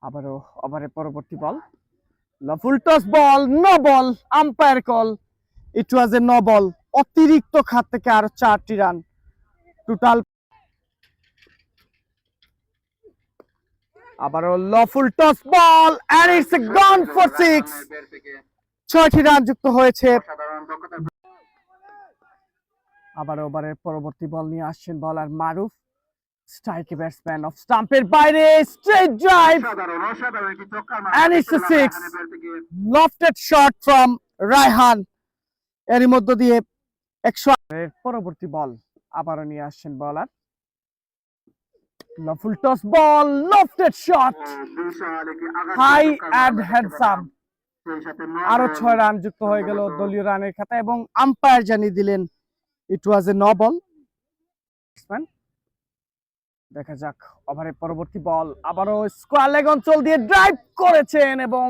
আবারও ওভারের পরবর্তী ball, full toss ball, no ball, umpire call, it was a no ball. অতিরিক্ত খাত থেকে আরো 4টি রান টোটাল। আবারও লফুল toss ball and it's gone for 6। 6টি রান যুক্ত হয়েছে। আবার ওভারের পরবর্তী বল নিয়ে আসছেন বলার মারুফ। স্ট্রাইকে ব্যাটসম্যান অফ স্টাম্পের বাইরে, straight drive and it's a 6। Lofted shot from Rayhan, এর মধ্য দিয়ে 100। এর পরবর্তী বল আবারও নিয়ে আসছেন bowler, full toss ball, lofted shot, high and handsome. আরো 6 রান যুক্ত হয়ে গেল দলীয় রানের খাতায় এবং আম্পায়ার জানিয়ে দিলেন ইট ওয়াজ এ নো বল। দেখা যাক ওভারের পরবর্তী বল, আবারও স্কোয়ার লেগ অঞ্চল দিয়ে ড্রাইভ করেছেন এবং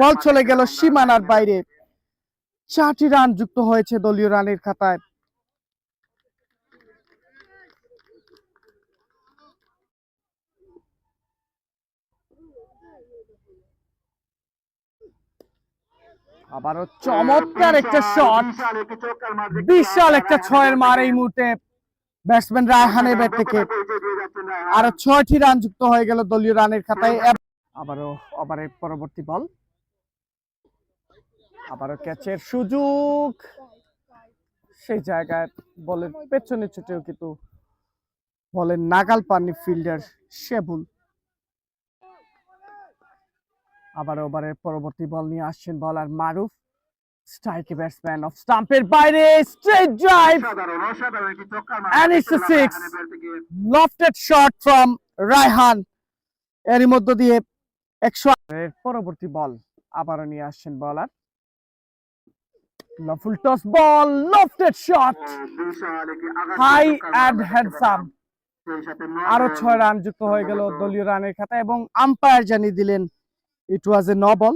বল চলে গেল সীমানার বাইরে। 4টি রান যুক্ত হয়েছে দলীয় রানের খাতায়। আবারও চমৎকার একটা শট, বিশাল একটা 6-এর মার এই মুহূর্তে ব্যাটসম্যান রায়হানের ব্যাট থেকে। আরো 6টি রান যুক্ত হয়ে গেল দলীয় রানের খাতায়। আবারও ওভারের পরবর্তী বল, আবারও ক্যাচের সুযোগ, সেই জায়গায় বলের পেছনে ছুটেও কিন্তু বলের নাগাল পাননি ফিল্ডার শেবুল। আবার ওভারের পরবর্তী বল নিয়ে আসছেন বলার মারুফ। স্ট্রাইকে ব্যাটসম্যান অফ স্টাম্পের বাইরে, straight drive and it's a 6। Lofted shot from Rayhan, এর মধ্য দিয়ে 100। এর পরবর্তী বল আবারও নিয়ে আসছেন bowler, full toss ball, lofted shot, high and handsome. আরো 6 রান যুক্ত হয়ে গেল দলীয় রানের খাতায় এবং আম্পায়ার জানিয়ে দিলেন ইট ওয়াজ এ নো বল।